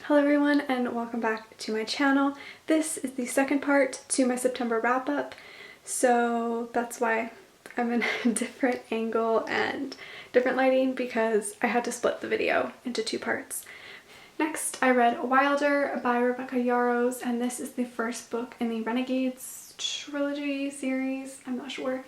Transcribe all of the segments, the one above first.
Hello everyone and welcome back to my channel. This is the second part to my September wrap up, so that's why I'm in a different angle and different lighting because I had to split the video into two parts. Next, I read Wilder by Rebecca Yarros, and this is the first book in the Renegades trilogy series, I'm not sure.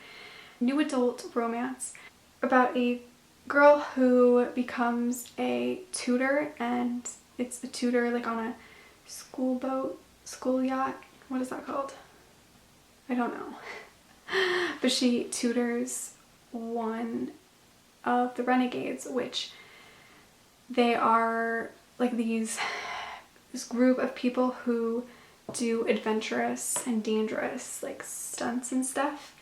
New adult romance about a girl who becomes a tutor, and it's a tutor like on a school boat, school yacht. What is that called? I don't know. But she tutors one of the renegades, which they are like this group of people who do adventurous and dangerous like stunts and stuff.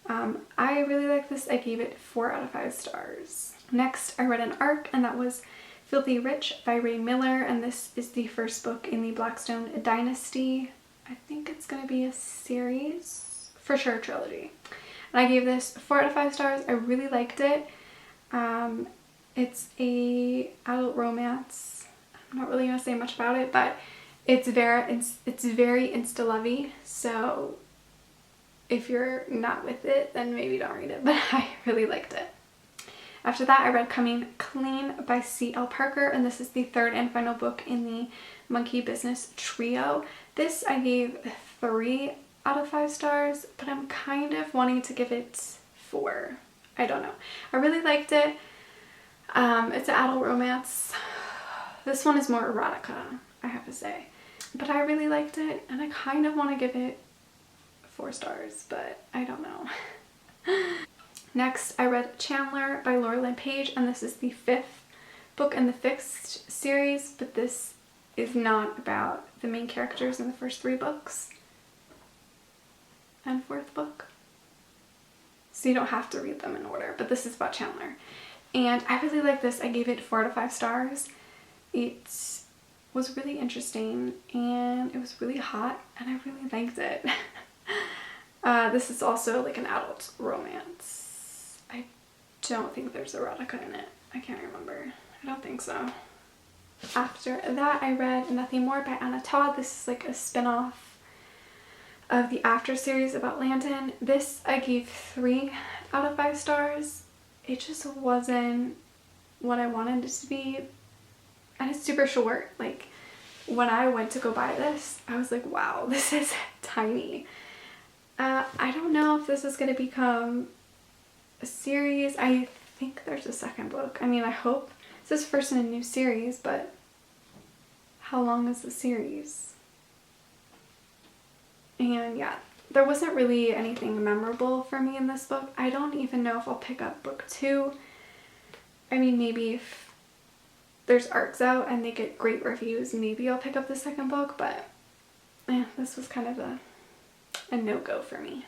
I really like this. I gave it 4 out of 5 stars. Next, I read an arc, and that was Filthy Rich by Ray Miller, and this is the first book in the Blackstone Dynasty. I think it's going to be a series, for sure trilogy. And I gave this 4 out of 5 stars. I really liked it. It's a adult romance. I'm not really going to say much about it, but it's very insta-lovey, so if you're not with it, then maybe don't read it, but I really liked it. After that, I read Coming Clean by C.L. Parker, and this is the third and final book in the Monkey Business trio. This I gave 3 out of 5 stars, but I'm kind of wanting to give it 4. I don't know. I really liked it. It's an adult romance. This one is more erotica, I have to say. But I really liked it, and I kind of want to give it 4 stars, but I don't know. Next, I read Chandler by Laura Lynn Page, and this is the 5th book in the Fixed series, but this is not about the main characters in the first 3 books and 4th book. So you don't have to read them in order, but this is about Chandler. And I really like this. I gave it 4 out of 5 stars. It was really interesting, and it was really hot, and I really liked it. This is also like an adult romance. I don't think there's erotica in it. I can't remember. I don't think so. After that, I read Nothing More by Anna Todd. This is like a spin-off of the After series about Landon. This I gave 3 out of 5 stars. It just wasn't what I wanted it to be. And it's super short. Like, when I went to go buy this, I was like, wow, this is tiny. I don't know if this is going to become a series. I think there's a second book. I mean, I hope. This is first in a new series, but how long is the series? And yeah, there wasn't really anything memorable for me in this book. I don't even know if I'll pick up book 2. I mean, maybe if there's arcs out and they get great reviews, maybe I'll pick up the second book, but this was kind of a no-go for me.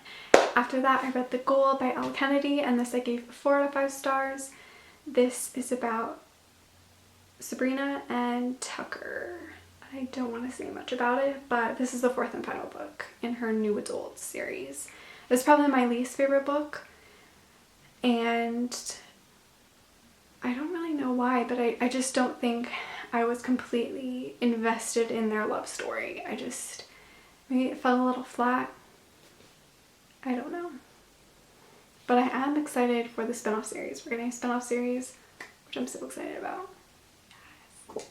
After that, I read The Goal by Elle Kennedy, and this I gave 4 out of 5 stars. This is about Sabrina and Tucker. I don't want to say much about it, but this is the 4th and final book in her new adult series. It's probably my least favorite book, and I don't really know why, but I just don't think I was completely invested in their love story. Maybe it fell a little flat. I don't know. But I am excited for the spin-off series. We're getting a spin-off series, which I'm so excited about. Cool.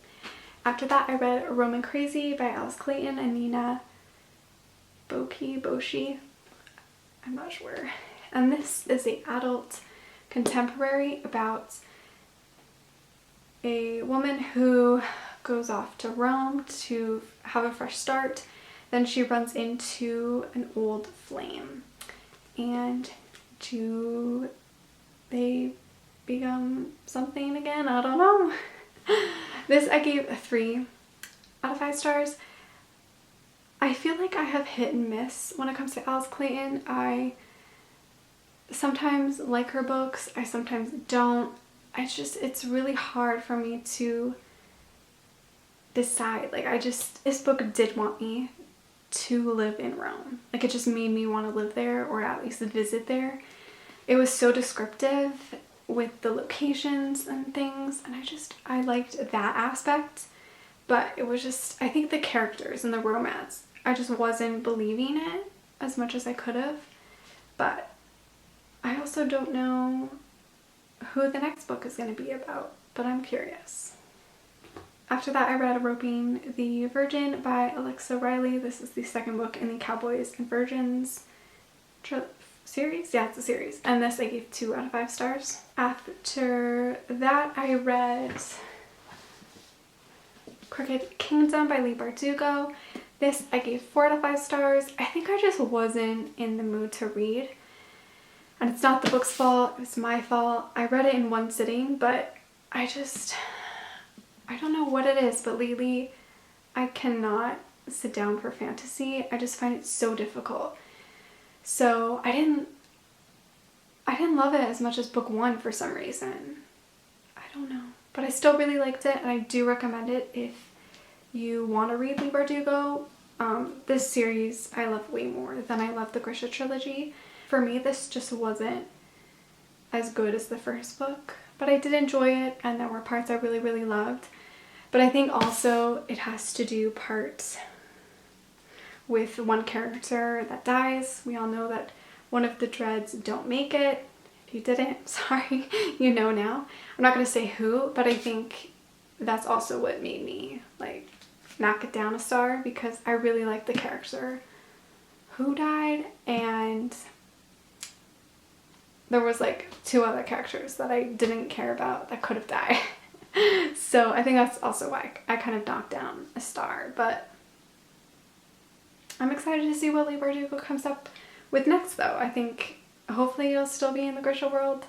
After that, I read Roman Crazy by Alice Clayton and Nina Boshi. I'm not sure. And this is an adult contemporary about a woman who goes off to Rome to have a fresh start. Then she runs into an old flame. And do they become something again? I don't know. This I gave a 3 out of 5 stars. I feel like I have hit and miss when it comes to Alice Clayton. I sometimes like her books. I sometimes don't. It's really hard for me to decide. Like, this book did want me to live in Rome. Like, it just made me want to live there, or at least visit there. It was so descriptive with the locations and things, and I liked that aspect, but it was just, I think the characters and the romance, I just wasn't believing it as much as I could have. But I also don't know who the next book is going to be about, but I'm curious. After that, I read Roping the Virgin by Alexa Riley. This is the second book in the Cowboys and Virgins series. Yeah, it's a series. And this I gave 2 out of 5 stars. After that, I read Crooked Kingdom by Leigh Bardugo. This I gave 4 out of 5 stars. I think I just wasn't in the mood to read. And it's not the book's fault, it's my fault. I read it in one sitting, but I don't know what it is, but lately I cannot sit down for fantasy. I just find it so difficult. So I didn't love it as much as book 1 for some reason. I don't know. But I still really liked it, and I do recommend it if you want to read Leigh Bardugo. This series I love way more than I love the Grisha trilogy. For me, this just wasn't as good as the first book, but I did enjoy it, and there were parts I really, really loved. But I think also it has to do parts with one character that dies. We all know that one of the Dreads don't make it. If you didn't, sorry, you know now. I'm not going to say who, but I think that's also what made me like knock it down a star, because I really liked the character who died, and there was like 2 other characters that I didn't care about that could have died. So I think that's also why I kind of knocked down a star, but I'm excited to see what Leigh Bardugo comes up with next though. I think hopefully it'll still be in the Grisha world.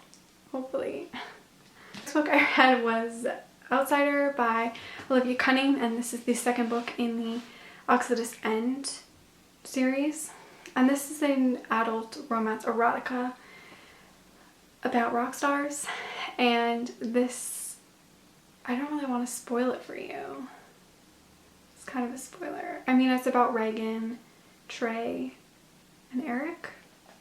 Hopefully. Next book I read was Outsider by Olivia Cunning, and this is the second book in the Oxidus End series. And this is an adult romance erotica about rock stars, and this, I don't really want to spoil it for you. It's kind of a spoiler. I mean, it's about Reagan, Trey, and Eric,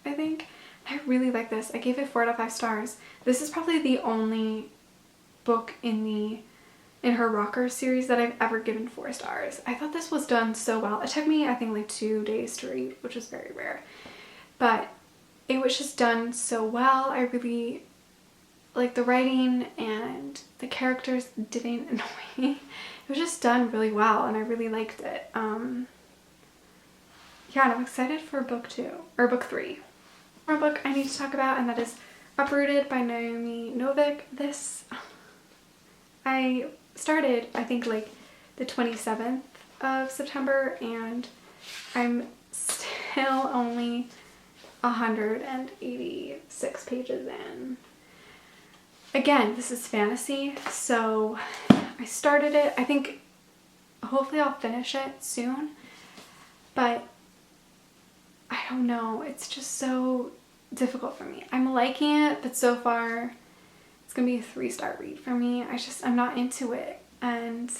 I think. I really like this. I gave it 4 out of 5 stars. This is probably the only book in her rocker series that I've ever given 4 stars. I thought this was done so well. It took me, I think, like 2 days to read, which is very rare. But it was just done so well. I really like the writing, and the characters didn't annoy me. It was just done really well, and I really liked it. Yeah, and I'm excited for book 3. One book I need to talk about, and that is Uprooted by Naomi Novik. This I started, I think, like the 27th of September, and I'm still only 186 pages in. Again, this is fantasy, so I started it. I think hopefully I'll finish it soon, but I don't know. It's just so difficult for me. I'm liking it, but so far it's gonna be a 3-star read for me. I'm not into it, and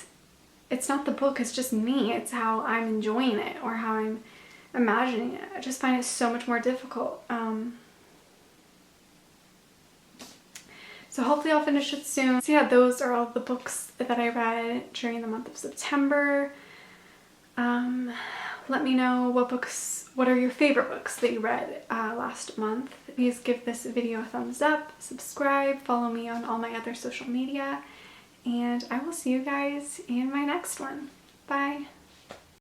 it's not the book, it's just me. It's how I'm enjoying it or how I'm imagining it. I just find it so much more difficult. So hopefully I'll finish it soon. So yeah, those are all the books that I read during the month of September. Let me know what are your favorite books that you read last month. Please give this video a thumbs up, subscribe, follow me on all my other social media, and I will see you guys in my next one. Bye!